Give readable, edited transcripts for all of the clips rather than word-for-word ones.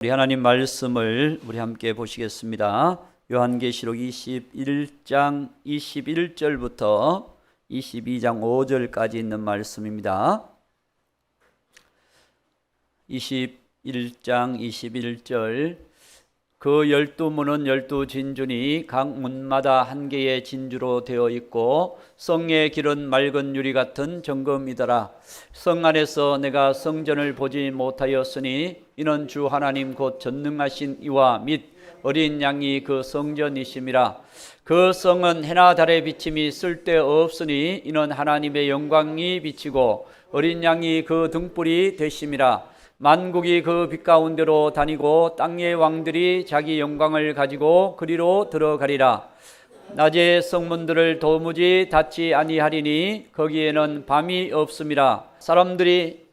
우리 하나님 말씀을 우리 함께 보시겠습니다. 요한계시록 21장 21절부터 22장 5절까지 있는 말씀입니다. 21장 21절 그 12문은 12진주니 각 문마다 한 개의 진주로 되어 있고 성의 길은 맑은 유리 같은 정금이더라. 성 안에서 내가 성전을 보지 못하였으니 이는 주 하나님 곧 전능하신 이와 및 어린 양이 그 성전이심이라. 그 성은 해나 달의 비침이 쓸데없으니 이는 하나님의 영광이 비치고 어린 양이 그 등불이 되심이라. 만국이 그 빛 가운데로 다니고 땅의 왕들이 자기 영광을 가지고 그리로 들어가리라. 낮에 성문들을 도무지 닫지 아니하리니 거기에는 밤이 없음이라. 사람들이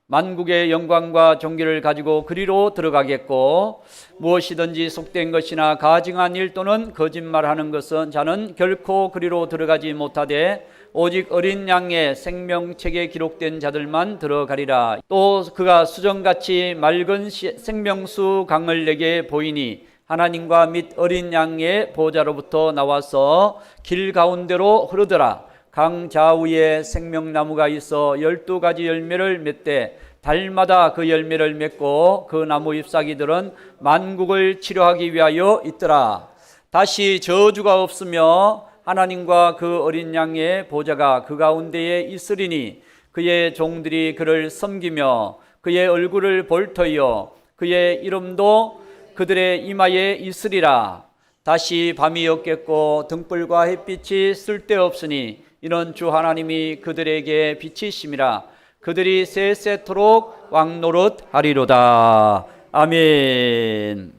만국의 영광과 존귀를 가지고 그리로 들어가겠고 무엇이든지 속된 것이나 가증한 일 또는 거짓말하는 것은 자는 결코 그리로 들어가지 못하되 오직 어린 양의 생명책에 기록된 자들만 들어가리라. 또 그가 수정같이 맑은 생명수 강을 내게 보이니 하나님과 및 어린 양의 보좌로부터 나와서 길 가운데로 흐르더라. 강 좌우에 생명나무가 있어 12가지 열매를 맺되 달마다 그 열매를 맺고 그 나무 잎사귀들은 만국을 치료하기 위하여 있더라. 다시 저주가 없으며 하나님과 그 어린 양의 보좌가 그 가운데에 있으리니 그의 종들이 그를 섬기며 그의 얼굴을 볼 터이요 그의 이름도 그들의 이마에 있으리라. 다시 밤이 없겠고 등불과 햇빛이 쓸데없으니 이는 주 하나님이 그들에게 빛이심이라. 그들이 세세토록 왕노릇 하리로다. 아멘.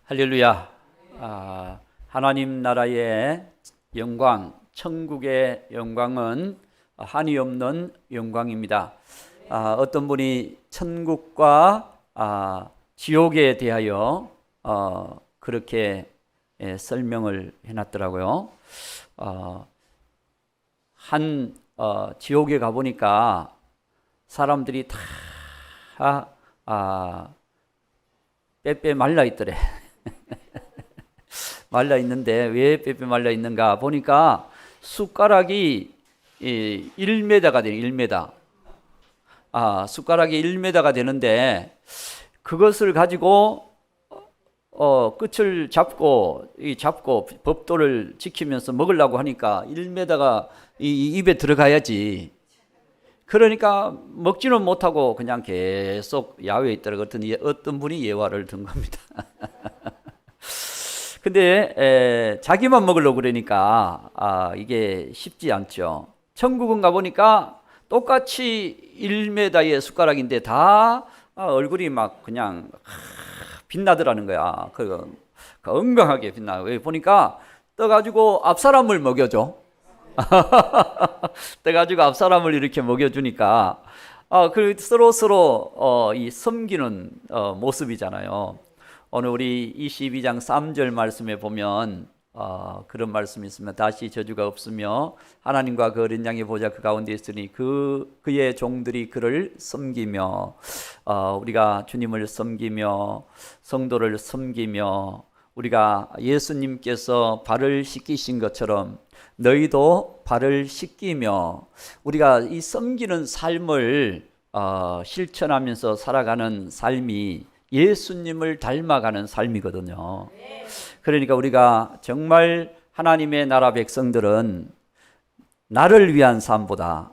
할렐루야. 하나님 나라의 영광, 천국의 영광은 한이 없는 영광입니다. 어떤 분이 천국과 지옥에 대하여 그렇게 설명을 해놨더라고요. 지옥에 가보니까 사람들이 다 빼빼 말라 있더래. 말라 있는데 왜 빼빼 말라 있는가 보니까 숟가락이 1m가 되는 1m. 숟가락이 1m가 되는데 그것을 가지고 끝을 잡고 법도를 지키면서 먹으려고 하니까 1m가 이 입에 들어가야지. 그러니까 먹지는 못하고 그냥 계속 야외에 있더라고. 어떤 분이 예화를 든 겁니다. 근데 자기만 먹으려고 그러니까 이게 쉽지 않죠. 천국은 가보니까 똑같이 1m의 숟가락인데 다 얼굴이 막 그냥 빛나더라는 거야. 은광하게 빛나. 왜 보니까 떠가지고 앞사람을 먹여줘. 떠가지고 앞사람을 이렇게 먹여주니까 서로 이 섬기는 모습이잖아요. 오늘 우리 22장 3절 말씀에 보면 그런 말씀이 있으면 다시 저주가 없으며 하나님과 그 어린 양의 보좌 그 가운데 있으니 그의 종들이 그를 섬기며 우리가 주님을 섬기며 성도를 섬기며 우리가 예수님께서 발을 씻기신 것처럼 너희도 발을 씻기며 우리가 이 섬기는 삶을 실천하면서 살아가는 삶이 예수님을 닮아가는 삶이거든요. 그러니까 우리가 정말 하나님의 나라 백성들은 나를 위한 삶보다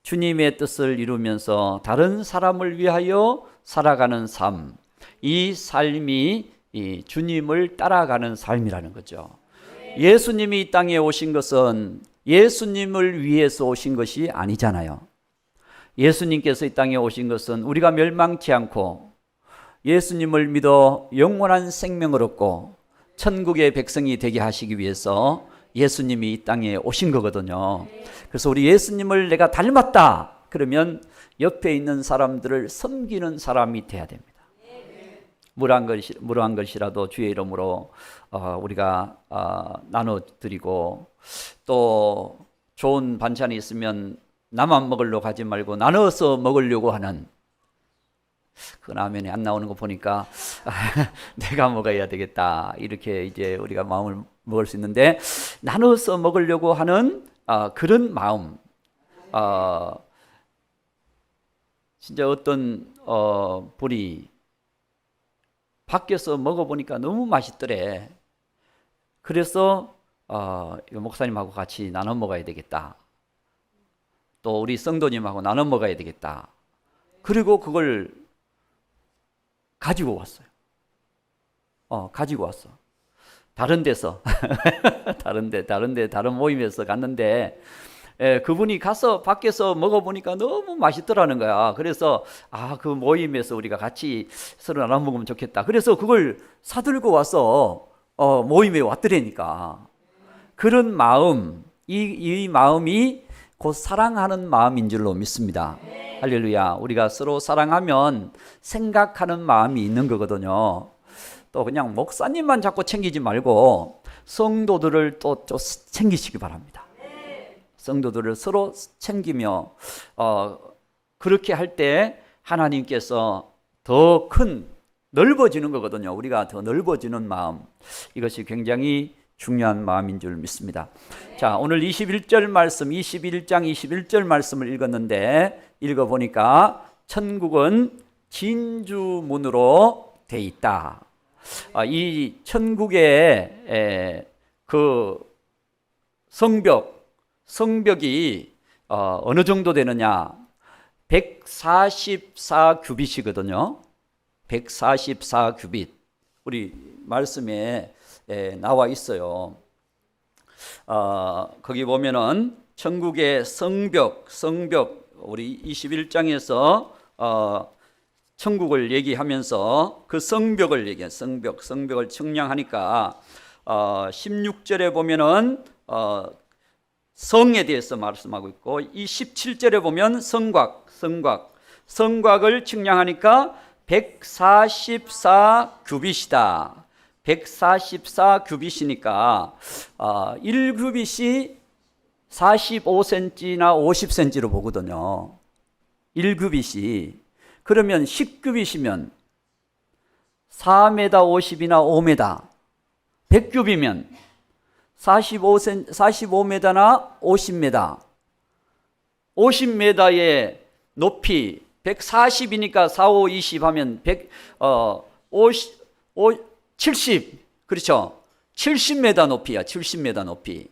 주님의 뜻을 이루면서 다른 사람을 위하여 살아가는 삶, 이 삶이 이 주님을 따라가는 삶이라는 거죠. 예수님이 이 땅에 오신 것은 예수님을 위해서 오신 것이 아니잖아요. 예수님께서 이 땅에 오신 것은 우리가 멸망치 않고 예수님을 믿어 영원한 생명을 얻고 천국의 백성이 되게 하시기 위해서 예수님이 이 땅에 오신 거거든요. 그래서 우리 예수님을 내가 닮았다 그러면 옆에 있는 사람들을 섬기는 사람이 돼야 됩니다. 물 한 것이라도 주의 이름으로 우리가 나눠드리고 또 좋은 반찬이 있으면 나만 먹으려고 하지 말고 나눠서 먹으려고 하는 그 라면이 안 나오는 거 보니까 내가 먹어야 되겠다. 이렇게 이제 우리가 마음을 먹을 수 있는데, 나눠서 먹으려고 하는 그런 마음, 진짜 어떤 분이 밖에서 먹어보니까 너무 맛있더래. 그래서 목사님하고 같이 나눠 먹어야 되겠다. 또 우리 성도님하고 나눠 먹어야 되겠다. 그리고 그걸 가지고 왔어요. 가지고 왔어. 다른 데서 다른 모임에서 갔는데, 그분이 가서 밖에서 먹어보니까 너무 맛있더라는 거야. 그래서 그 모임에서 우리가 같이 서로 나눠 먹으면 좋겠다. 그래서 그걸 사들고 와서 모임에 왔더라니까. 그런 마음, 이 마음이 곧 사랑하는 마음인 줄로 믿습니다. 할렐루야. 우리가 서로 사랑하면 생각하는 마음이 있는 거거든요. 또 그냥 목사님만 자꾸 챙기지 말고 성도들을 또 챙기시기 바랍니다. 성도들을 서로 챙기며 그렇게 할 때 하나님께서 더 큰 넓어지는 거거든요. 우리가 더 넓어지는 마음, 이것이 굉장히 중요한 마음인 줄 믿습니다. 자, 오늘 21절 말씀, 21장 21절 말씀을 읽었는데, 읽어보니까 천국은 진주문으로 돼 있다. 이 천국의 그 성벽이 어느 정도 되느냐? 144규빗이거든요. 144규빗. 우리 말씀에 나와 있어요. 거기 보면은 천국의 성벽, 우리 21장에서 천국을 얘기하면서 그 성벽을 얘기해요. 성벽을 청량하니까 16절에 보면은 성에 대해서 말씀하고 있고, 이 17절에 보면 성곽을 측량하니까 144규빗이다. 144규빗이니까 1규빗이 45cm나 50cm로 보거든요. 1규빗이. 그러면 10규빗이면 4m 50이나 5m, 100규빗이면 45m나 50m, 50m의 높이 140이니까 4, 5, 20 하면 70, 그렇죠? 70m 높이야. 70m 높이.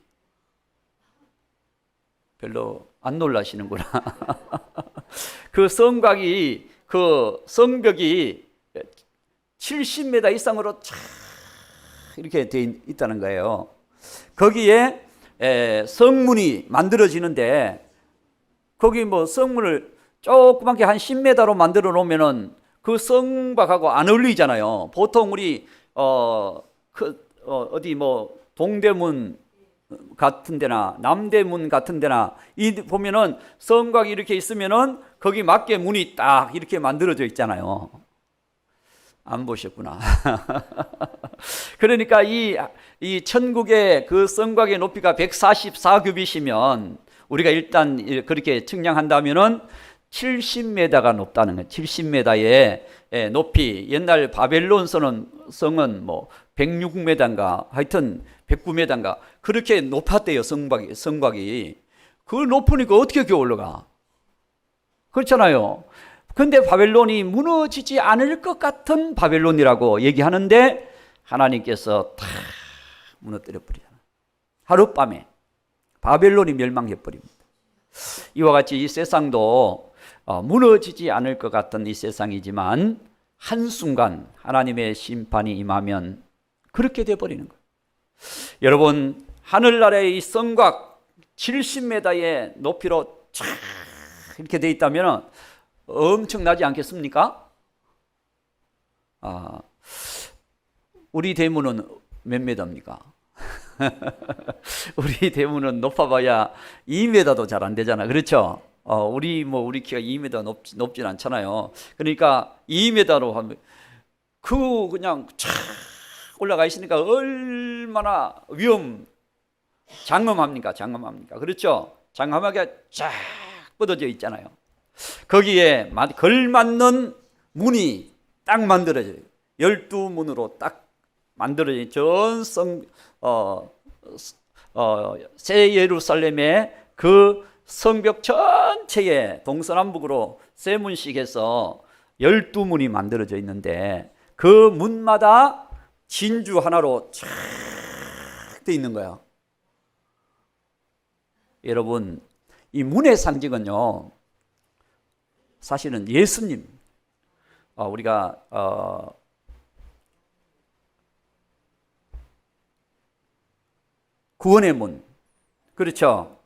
별로 안 놀라시는구나. 그 성곽이, 그 성벽이 70m 이상으로 쫙 이렇게 되어 있다는 거예요. 거기에 성문이 만들어지는데, 거기 뭐 성문을 조그맣게 한 10m로 만들어 놓으면은 그 성곽하고 안 어울리잖아요. 보통 우리 어디 뭐 동대문 같은 데나 남대문 같은 데나 이 보면은 성곽이 이렇게 있으면은 거기 맞게 문이 딱 이렇게 만들어져 있잖아요. 안 보셨구나. 그러니까 이 천국의 그 성곽의 높이가 144규빗이면 우리가 일단 그렇게 측량한다면은 70m가 높다는 거예요. 70m의 높이. 옛날 바벨론 성은 뭐 106m인가 하여튼 109m인가 그렇게 높았대요. 성곽이. 그걸 높으니까 어떻게 이렇게 올라가? 그렇잖아요. 근데 바벨론이 무너지지 않을 것 같은 바벨론이라고 얘기하는데, 하나님께서 다 무너뜨려 버리잖아요. 하룻밤에 바벨론이 멸망해 버립니다. 이와 같이 이 세상도 무너지지 않을 것 같은 이 세상이지만 한순간 하나님의 심판이 임하면 그렇게 돼버리는 거예요. 여러분, 하늘나라의 이 성곽 70m의 높이로 쫙 이렇게 돼 있다면 엄청나지 않겠습니까? 우리 대문은 몇 메다입니까? 우리 대문은 높아봐야 2m도 잘 안 되잖아. 그렇죠? 우리 키가 2m 높진 않잖아요. 그러니까 2m로 하면 그냥 쫙 올라가 있으니까 얼마나 장엄합니까? 그렇죠? 장엄하게 쫙 뻗어져 있잖아요. 거기에 걸맞는 문이 딱 만들어져요. 12문으로 딱 만들어진 새 예루살렘의 그 성벽 전체에 동서남북으로 세 문씩 해서 12문이 만들어져 있는데 그 문마다 진주 하나로 쫙 돼 있는 거예요. 여러분, 이 문의 상징은요, 사실은 예수님, 우리가 구원의 문, 그렇죠?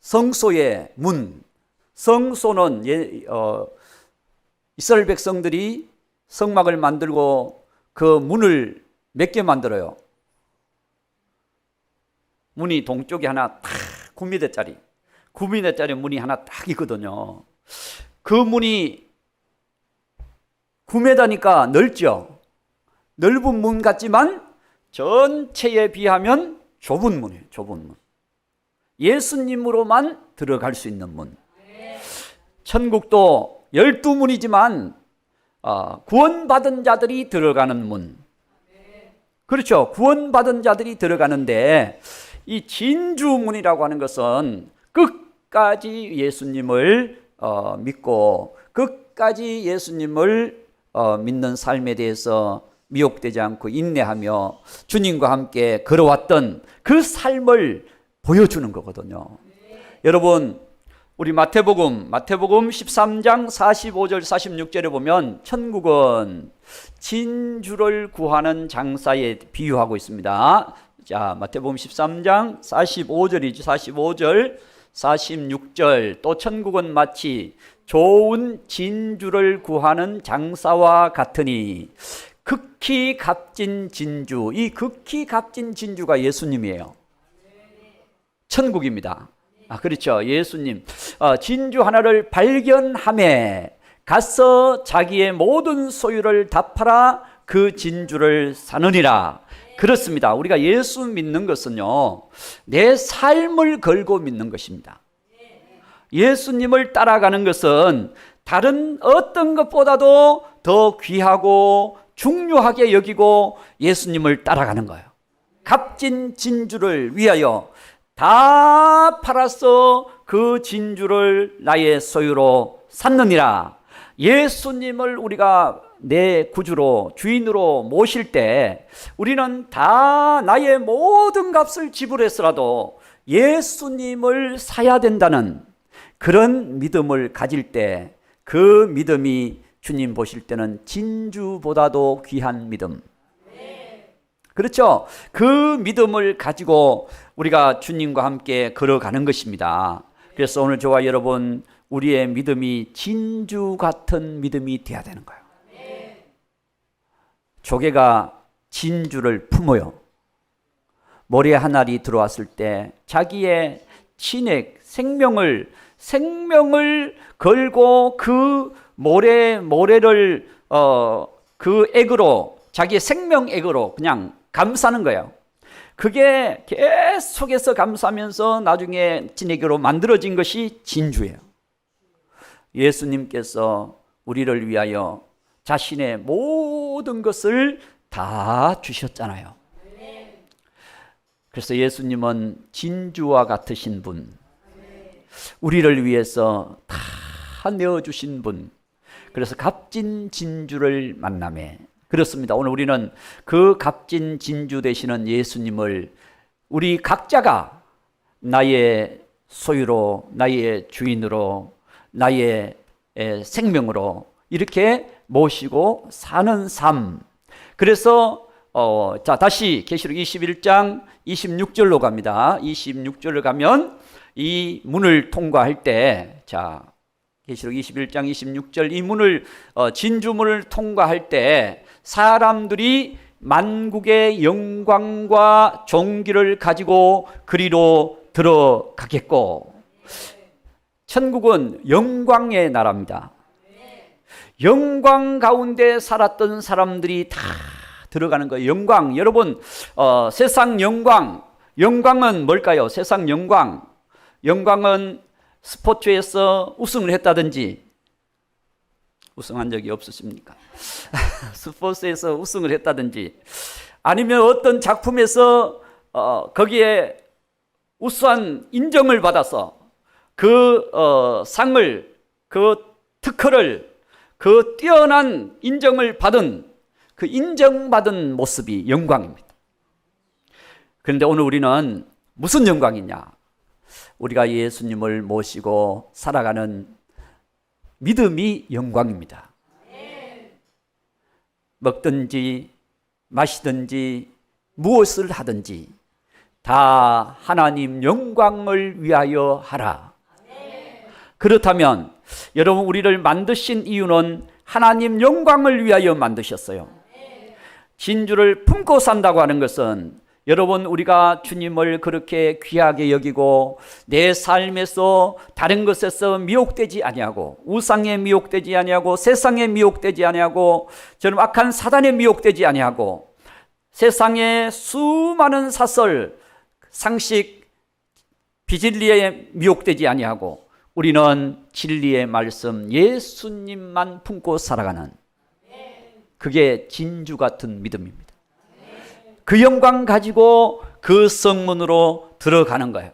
성소의 문, 성소는 이스라엘 백성들이 성막을 만들고 그 문을 몇 개 만들어요? 문이 동쪽에 하나 딱 9m짜리 문이 하나 딱 있거든요. 그 문이 9m니까 넓죠. 넓은 문 같지만 전체에 비하면 좁은 문이에요. 좁은 문. 예수님으로만 들어갈 수 있는 문. 천국도 12문이지만 구원받은 자들이 들어가는 문. 그렇죠. 구원받은 자들이 들어가는데 이 진주문이라고 하는 것은 끝까지 예수님을 믿고 끝까지 예수님을 믿는 삶에 대해서 미혹되지 않고 인내하며 주님과 함께 걸어왔던 그 삶을 보여주는 거거든요. 여러분, 우리 마태복음 13장 45절 46절에 보면 천국은 진주를 구하는 장사에 비유하고 있습니다. 자, 마태복음 13장 45절이죠. 45절, 46절. 또 천국은 마치 좋은 진주를 구하는 장사와 같으니 극히 값진 진주. 이 극히 값진 진주가 예수님이에요. 천국입니다. 그렇죠. 예수님. 진주 하나를 발견함에 가서 자기의 모든 소유를 다 팔아 그 진주를 사느니라. 그렇습니다. 우리가 예수 믿는 것은요, 내 삶을 걸고 믿는 것입니다. 예수님을 따라가는 것은 다른 어떤 것보다도 더 귀하고 중요하게 여기고 예수님을 따라가는 거예요. 값진 진주를 위하여 다 팔아서 그 진주를 나의 소유로 샀느니라. 예수님을 우리가 내 구주로 주인으로 모실 때 우리는 다 나의 모든 값을 지불해서라도 예수님을 사야 된다는 그런 믿음을 가질 때 그 믿음이 주님 보실 때는 진주보다도 귀한 믿음. 그렇죠? 그 믿음을 가지고 우리가 주님과 함께 걸어가는 것입니다. 그래서 오늘 저와 여러분, 우리의 믿음이 진주 같은 믿음이 되어야 되는 거예요. 조개가 진주를 품어요. 모래 한 알이 들어왔을 때 자기의 진액, 생명을 걸고 그 모래를 그 액으로, 자기의 생명액으로 그냥 감싸는 거예요. 그게 계속해서 감싸면서 나중에 진액으로 만들어진 것이 진주예요. 예수님께서 우리를 위하여 자신의 모든 것을 다 주셨잖아요. 그래서 예수님은 진주와 같으신 분, 우리를 위해서 다 내어주신 분, 그래서 값진 진주를 만나매. 그렇습니다. 오늘 우리는 그 값진 진주 되시는 예수님을 우리 각자가 나의 소유로, 나의 주인으로, 나의 생명으로 이렇게 모시고 사는 삶. 그래서 자, 다시 계시록 21장 26절로 갑니다. 26절을 가면 이 문을 통과할 때, 자, 계시록 21장 26절 이 문을 진주문을 통과할 때 사람들이 만국의 영광과 존귀를 가지고 그리로 들어가겠고, 천국은 영광의 나라입니다. 영광 가운데 살았던 사람들이 다 들어가는 거예요. 영광. 여러분, 세상 영광은 뭘까요? 세상 영광은 스포츠에서 우승을 했다든지, 우승한 적이 없으십니까? 스포츠에서 우승을 했다든지 아니면 어떤 작품에서 거기에 우수한 인정을 받아서 그 상을, 그 특허를, 그 뛰어난 인정을 받은 그 인정받은 모습이 영광입니다. 그런데 오늘 우리는 무슨 영광이냐? 우리가 예수님을 모시고 살아가는 믿음이 영광입니다. 먹든지 마시든지 무엇을 하든지 다 하나님 영광을 위하여 하라. 그렇다면 여러분, 우리를 만드신 이유는 하나님 영광을 위하여 만드셨어요. 진주를 품고 산다고 하는 것은 여러분, 우리가 주님을 그렇게 귀하게 여기고 내 삶에서 다른 것에서 미혹되지 아니하고 우상에 미혹되지 아니하고 세상에 미혹되지 아니하고 저는 악한 사단에 미혹되지 아니하고 세상의 수많은 사설, 상식, 비진리에 미혹되지 아니하고 우리는 진리의 말씀 예수님만 품고 살아가는, 그게 진주 같은 믿음입니다. 그 영광 가지고 그 성문으로 들어가는 거예요.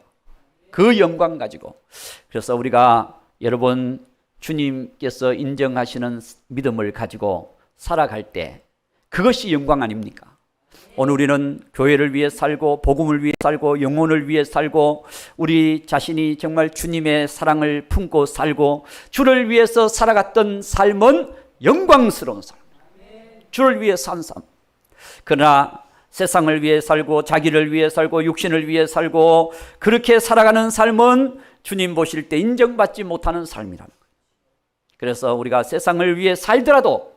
그 영광 가지고. 그래서 우리가 여러분, 주님께서 인정하시는 믿음을 가지고 살아갈 때 그것이 영광 아닙니까? 오늘 우리는 교회를 위해 살고 복음을 위해 살고 영혼을 위해 살고 우리 자신이 정말 주님의 사랑을 품고 살고 주를 위해서 살아갔던 삶은 영광스러운 삶, 주를 위해 산 삶. 그러나 세상을 위해 살고 자기를 위해 살고 육신을 위해 살고 그렇게 살아가는 삶은 주님 보실 때 인정받지 못하는 삶이라는 거예요. 그래서 우리가 세상을 위해 살더라도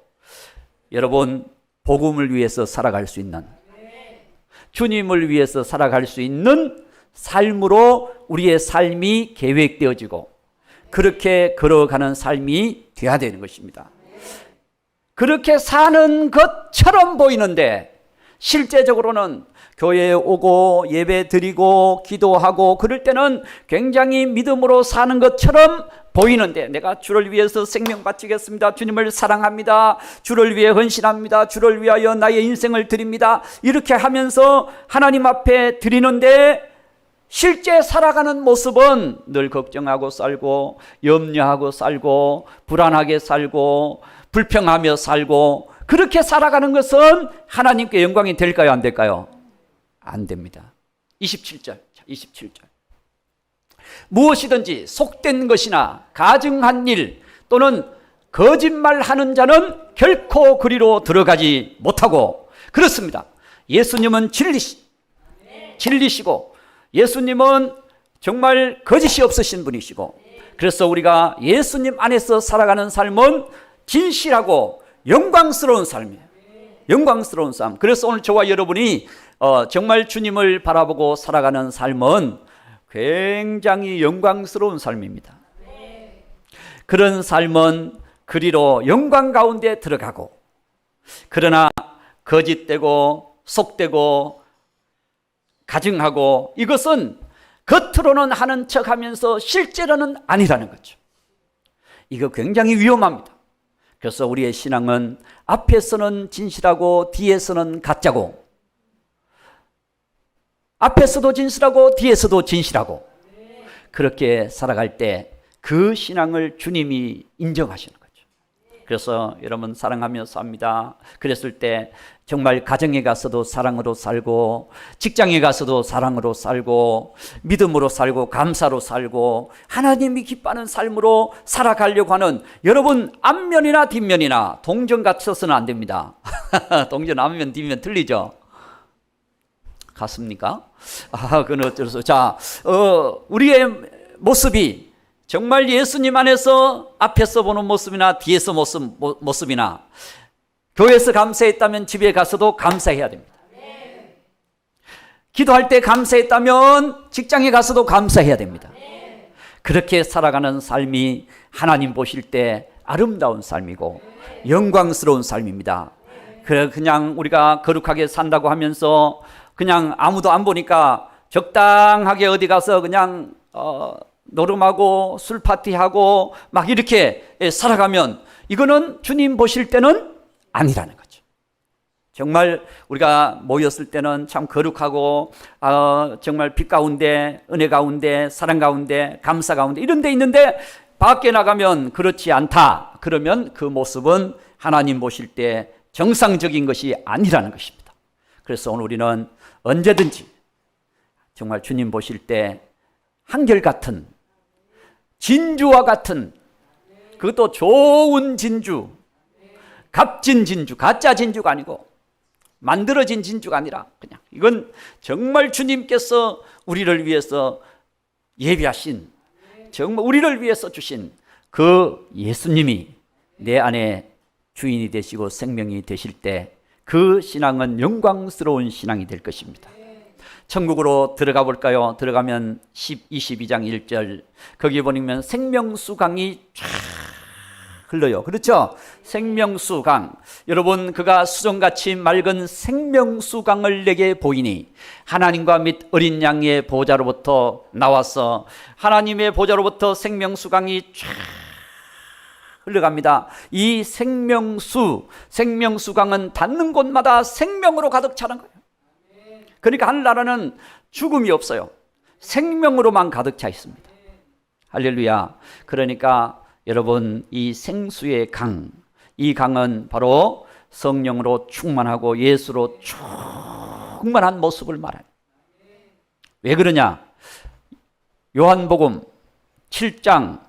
여러분, 복음을 위해서 살아갈 수 있는, 주님을 위해서 살아갈 수 있는 삶으로 우리의 삶이 계획되어지고 그렇게 걸어가는 삶이 되어야 되는 것입니다. 그렇게 사는 것처럼 보이는데 실제적으로는 교회에 오고 예배 드리고 기도하고 그럴 때는 굉장히 믿음으로 사는 것처럼 보이는데, 내가 주를 위해서 생명 바치겠습니다, 주님을 사랑합니다, 주를 위해 헌신합니다, 주를 위하여 나의 인생을 드립니다, 이렇게 하면서 하나님 앞에 드리는데 실제 살아가는 모습은 늘 걱정하고 살고 염려하고 살고 불안하게 살고 불평하며 살고, 그렇게 살아가는 것은 하나님께 영광이 될까요, 안 될까요? 안 됩니다. 27절. 무엇이든지 속된 것이나 가증한 일 또는 거짓말하는 자는 결코 그리로 들어가지 못하고, 그렇습니다. 예수님은 진리시고 예수님은 정말 거짓이 없으신 분이시고, 그래서 우리가 예수님 안에서 살아가는 삶은 진실하고 영광스러운 삶이에요. 영광스러운 삶. 그래서 오늘 저와 여러분이 정말 주님을 바라보고 살아가는 삶은 굉장히 영광스러운 삶입니다. 그런 삶은 그리로 영광 가운데 들어가고, 그러나 거짓되고 속되고 가증하고 이것은 겉으로는 하는 척하면서 실제로는 아니라는 거죠. 이거 굉장히 위험합니다. 그래서 우리의 신앙은 앞에서는 진실하고 뒤에서는 가짜고, 앞에서도 진실하고 뒤에서도 진실하고, 그렇게 살아갈 때 그 신앙을 주님이 인정하시는 거죠. 그래서 여러분, 사랑하며 삽니다. 그랬을 때 정말 가정에 가서도 사랑으로 살고 직장에 가서도 사랑으로 살고 믿음으로 살고 감사로 살고 하나님이 기뻐하는 삶으로 살아가려고 하는, 여러분, 앞면이나 뒷면이나 동전 갖춰서는 안 됩니다. 동전 앞면 뒷면 틀리죠? 같습니까? 그건 어쩔 수 없어요. 자, 우리의 모습이 정말 예수님 안에서 앞에서 보는 모습이나 뒤에서 모습이나, 교회에서 감사했다면 집에 가서도 감사해야 됩니다. 기도할 때 감사했다면 직장에 가서도 감사해야 됩니다. 그렇게 살아가는 삶이 하나님 보실 때 아름다운 삶이고 영광스러운 삶입니다. 그냥 우리가 거룩하게 산다고 하면서 그냥 아무도 안 보니까 적당하게 어디 가서 그냥 노름하고 술 파티하고 막 이렇게 살아가면 이거는 주님 보실 때는 아니라는 거죠. 정말 우리가 모였을 때는 참 거룩하고 정말 빛 가운데, 은혜 가운데, 사랑 가운데, 감사 가운데 이런 데 있는데 밖에 나가면 그렇지 않다. 그러면 그 모습은 하나님 보실 때 정상적인 것이 아니라는 것입니다. 그래서 오늘 우리는 언제든지 정말 주님 보실 때 한결같은 진주와 같은, 그것도 좋은 진주, 값진 진주, 가짜 진주가 아니고 만들어진 진주가 아니라 그냥 이건 정말 주님께서 우리를 위해서 예비하신, 정말 우리를 위해서 주신 그 예수님이 내 안에 주인이 되시고 생명이 되실 때 그 신앙은 영광스러운 신앙이 될 것입니다. 천국으로 들어가 볼까요? 들어가면 22장 1절 거기 보면 생명수 강이 쫙 흘러요. 그렇죠? 생명수 강. 여러분, 그가 수정같이 맑은 생명수 강을 내게 보이니 하나님과 및 어린 양의 보좌로부터 나와서 하나님의 보좌로부터 생명수 강이 쫙 흘러갑니다. 이 생명수 강은 닿는 곳마다 생명으로 가득 차는 거예요. 그러니까 하늘나라는 죽음이 없어요. 생명으로만 가득 차 있습니다. 할렐루야. 그러니까 여러분, 이 생수의 강, 이 강은 바로 성령으로 충만하고 예수로 충만한 모습을 말해요. 왜 그러냐? 요한복음 7장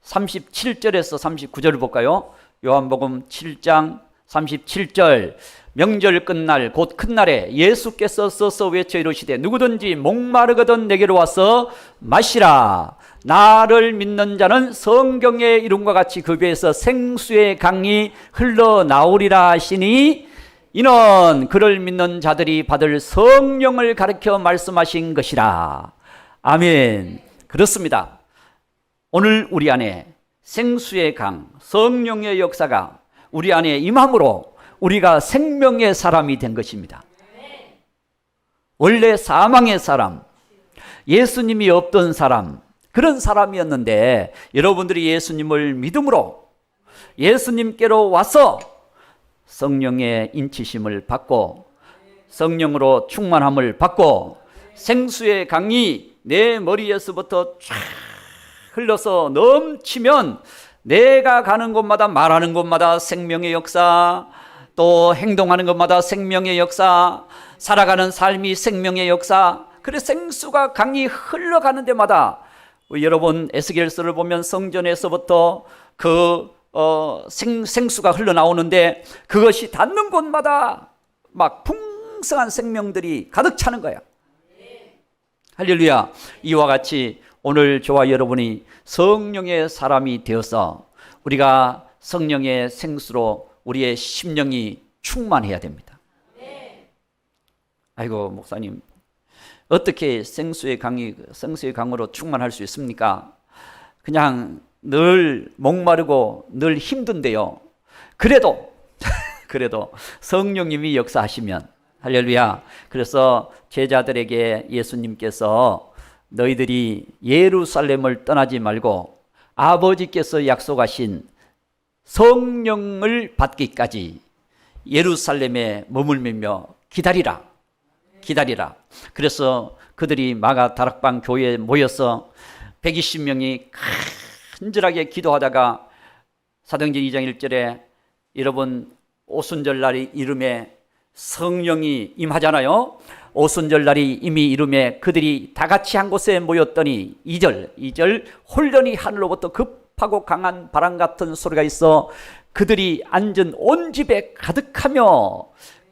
37절에서 39절을 볼까요? 요한복음 7장 37절 명절 끝날 곧 큰 날에 예수께서 서서 외쳐 이르시되 누구든지 목마르거든 내게로 와서 마시라. 나를 믿는 자는 성경의 이름과 같이 그 배에서 생수의 강이 흘러나오리라 하시니 이는 그를 믿는 자들이 받을 성령을 가르쳐 말씀하신 것이라. 아멘. 그렇습니다. 오늘 우리 안에 생수의 강, 성령의 역사가 우리 안에 임함으로 우리가 생명의 사람이 된 것입니다. 원래 사망의 사람, 예수님이 없던 사람, 그런 사람이었는데 여러분들이 예수님을 믿음으로 예수님께로 와서 성령의 인치심을 받고 성령으로 충만함을 받고 생수의 강이 내 머리에서부터 쫙 흘러서 넘치면 내가 가는 곳마다 말하는 곳마다 생명의 역사, 또 행동하는 것마다 생명의 역사, 살아가는 삶이 생명의 역사. 그래서 생수가 강이 흘러가는 데마다 여러분 에스겔서를 보면 성전에서부터 그 생수가 흘러나오는데 그것이 닿는 곳마다 막 풍성한 생명들이 가득 차는 거야. 할렐루야. 이와 같이 오늘 저와 여러분이 성령의 사람이 되어서 우리가 성령의 생수로 우리의 심령이 충만해야 됩니다. 아이고 목사님, 어떻게 생수의 강으로 충만할 수 있습니까? 그냥 늘 목마르고 늘 힘든데요. 그래도 성령님이 역사하시면, 할렐루야. 그래서 제자들에게 예수님께서 너희들이 예루살렘을 떠나지 말고 아버지께서 약속하신 성령을 받기까지 예루살렘에 머물며 기다리라. 그래서 그들이 마가 다락방 교회에 모여서 120명이 간절하게 기도하다가 사도행전 2장 1절에 여러분 오순절날이 이름에 성령이 임하잖아요. 오순절날이 이미 이름에 그들이 다 같이 한 곳에 모였더니 2절 홀련히 하늘로부터 급하고 강한 바람 같은 소리가 있어 그들이 앉은 온 집에 가득하며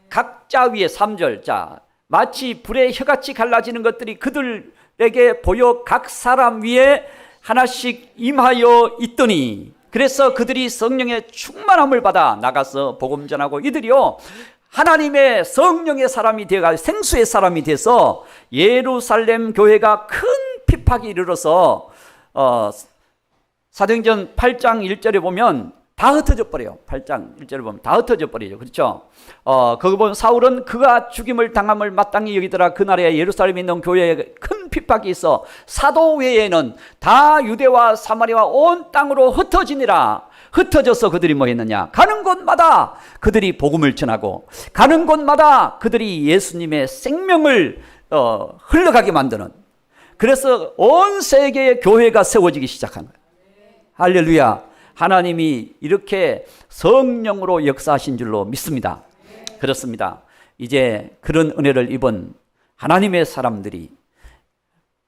각자 위에 3절 자 마치 불의 혀같이 갈라지는 것들이 그들에게 보여 각 사람 위에 하나씩 임하여 있더니 그래서 그들이 성령의 충만함을 받아 나가서 복음 전하고 이들이요 하나님의 성령의 사람이 되어가지고 생수의 사람이 돼서 예루살렘 교회가 큰 핍박이 이르러서 사도행전 8장 1절에 보면 다 흩어져 버려요. 8장 1절에 보면 다 흩어져 버리죠. 그렇죠? 거기 보면 사울은 그가 죽임을 당함을 마땅히 여기더라. 그날에 예루살렘에 있는 교회에 큰 핍박이 있어 사도 외에는 다 유대와 사마리아와 온 땅으로 흩어지니라. 흩어져서 그들이 뭐 했느냐? 가는 곳마다 그들이 복음을 전하고 가는 곳마다 그들이 예수님의 생명을 흘러가게 만드는, 그래서 온 세계의 교회가 세워지기 시작한 거예요. 할렐루야. 하나님이 이렇게 성령으로 역사하신 줄로 믿습니다. 그렇습니다. 이제 그런 은혜를 입은 하나님의 사람들이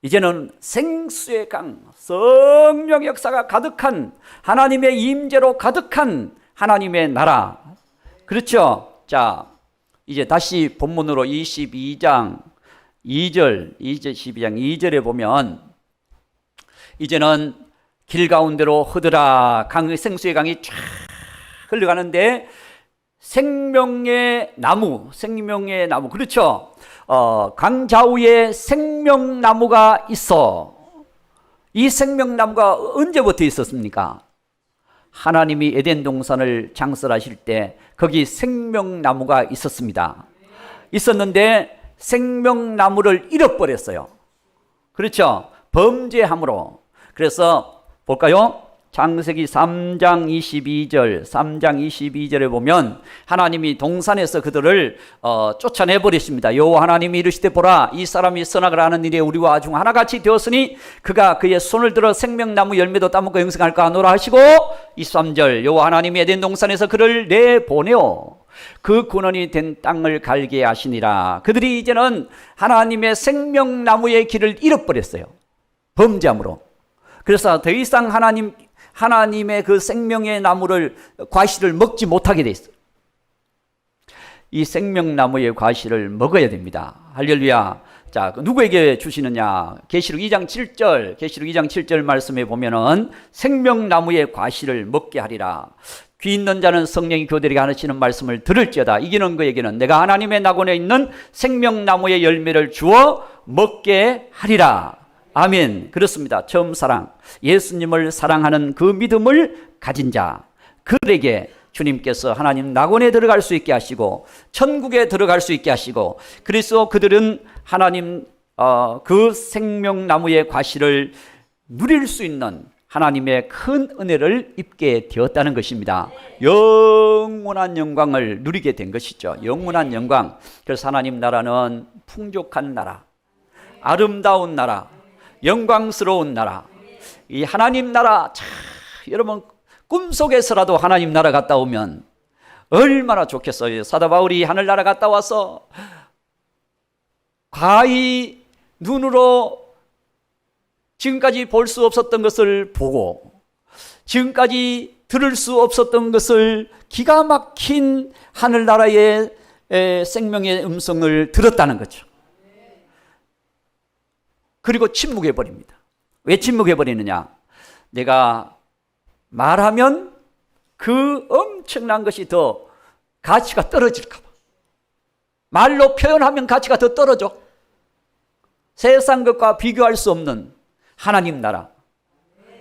이제는 생수의 강, 성령 역사가 가득한, 하나님의 임재로 가득한 하나님의 나라. 그렇죠? 자, 이제 다시 본문으로 22장 2절, 22장 2절에 보면 이제는 길 가운데로 흐드라 생수의 강이 쫙 흘러가는데 생명의 나무, 그렇죠? 강 좌우에 생명나무가 있어. 이 생명나무가 언제부터 있었습니까? 하나님이 에덴 동산을 창설하실 때 거기 생명나무가 있었습니다. 있었는데 생명나무를 잃어버렸어요. 그렇죠? 범죄함으로. 그래서 볼까요? 창세기 3장 22절에 보면 하나님이 동산에서 그들을 쫓아내버리십니다. 여호와 하나님이 이르시되 보라, 이 사람이 선악을 하는 일에 우리와 중 하나같이 되었으니 그가 그의 손을 들어 생명나무 열매도 따먹고 영생할까 하노라 하시고, 23절 여호와 하나님이 에덴 동산에서 그를 내보내어 그 근원이 된 땅을 갈게 하시니라. 그들이 이제는 하나님의 생명나무의 길을 잃어버렸어요. 범죄함으로. 그래서 더 이상 하나님의 그 생명의 나무를, 과실을 먹지 못하게 돼 있어요. 이 생명나무의 과실을 먹어야 됩니다. 할렐루야. 자, 누구에게 주시느냐? 계시록 2장 7절 말씀에 보면은 생명나무의 과실을 먹게 하리라. 귀 있는 자는 성령이 교대에게 하시는 말씀을 들을지어다. 이기는 그에게는 내가 하나님의 낙원에 있는 생명나무의 열매를 주어 먹게 하리라. 아멘. 그렇습니다. 처음 사랑, 예수님을 사랑하는 그 믿음을 가진 자, 그들에게 주님께서 하나님 낙원에 들어갈 수 있게 하시고 천국에 들어갈 수 있게 하시고, 그래서 그들은 하나님 그 생명나무의 과실을 누릴 수 있는 하나님의 큰 은혜를 입게 되었다는 것입니다. 영원한 영광을 누리게 된 것이죠. 영원한 영광. 그래서 하나님 나라는 풍족한 나라, 아름다운 나라, 영광스러운 나라. 이 하나님 나라, 여러분 꿈속에서라도 하나님 나라 갔다 오면 얼마나 좋겠어요. 사도 바울이 하늘나라 갔다 와서 가히 눈으로 지금까지 볼 수 없었던 것을 보고 지금까지 들을 수 없었던 것을 기가 막힌 하늘나라의 생명의 음성을 들었다는 거죠. 그리고 침묵해버립니다. 왜 침묵해버리느냐? 내가 말하면 그 엄청난 것이 더 가치가 떨어질까 봐. 말로 표현하면 가치가 더 떨어져. 세상 것과 비교할 수 없는 하나님 나라.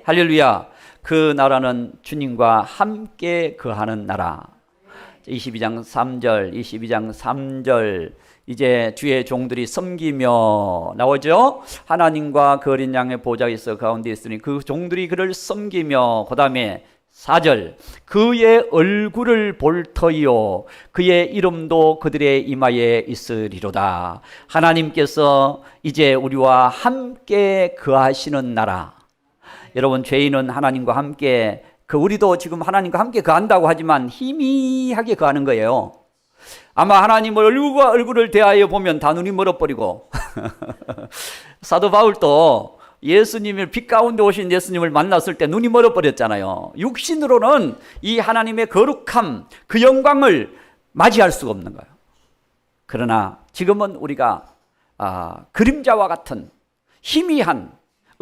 할렐루야. 그 나라는 주님과 함께 거하는 나라. 22장 3절 이제 주의 종들이 섬기며 나오죠. 하나님과 그 어린 양의 보좌가 있어 가운데 있으니 그 종들이 그를 섬기며, 그 다음에 4절 그의 얼굴을 볼 터이요 그의 이름도 그들의 이마에 있으리로다. 하나님께서 이제 우리와 함께 거하시는 나라. 여러분, 죄인은 하나님과 함께 우리도 지금 하나님과 함께 거한다고 하지만 희미하게 거하는 거예요. 아마 하나님을 얼굴과 얼굴을 대하여 보면 다 눈이 멀어버리고 사도 바울도 예수님을 빛 가운데 오신 예수님을 만났을 때 눈이 멀어버렸잖아요. 육신으로는 이 하나님의 거룩함, 그 영광을 맞이할 수가 없는 거예요. 그러나 지금은 우리가 그림자와 같은 희미한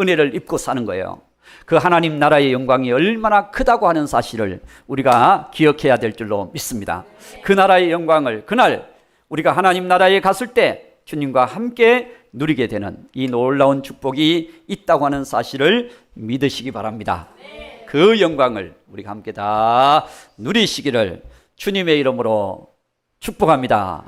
은혜를 입고 사는 거예요. 그 하나님 나라의 영광이 얼마나 크다고 하는 사실을 우리가 기억해야 될 줄로 믿습니다. 그 나라의 영광을 그날 우리가 하나님 나라에 갔을 때 주님과 함께 누리게 되는 이 놀라운 축복이 있다고 하는 사실을 믿으시기 바랍니다. 그 영광을 우리가 함께 다 누리시기를 주님의 이름으로 축복합니다.